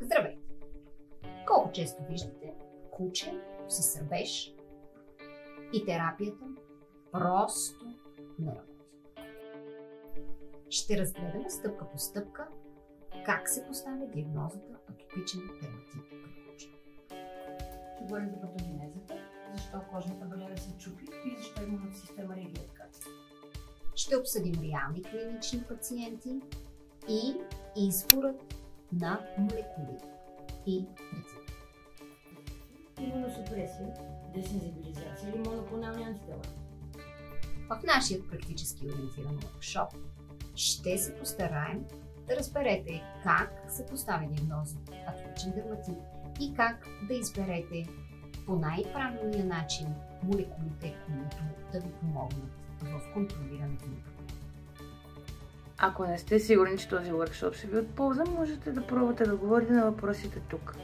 Здравейте! Колко често виждате куче си сърбеж и терапията просто не работи? Ще разгледаме стъпка по стъпка как се поставя диагнозата атопичен дерматит при куче. Ще говорим за патогенезата, защо кожната бариера се чупи и защо имунната система реагира така. Ще обсъдим реални клинични пациенти и изборът на молекули и рецепти. Имуносупресия, десензибилизация или моноклонални антитела. В нашия практически ориентиран workshop ще се постараем да разберете как се поставя диагноза атопичен дерматит и как да изберете по най-правилния начин молекулите, които да ви помогнат в контролирането на проблема. Ако не сте сигурни, че този workshop ще ви от полза, можете да пробвате да отговорите на въпросите тук.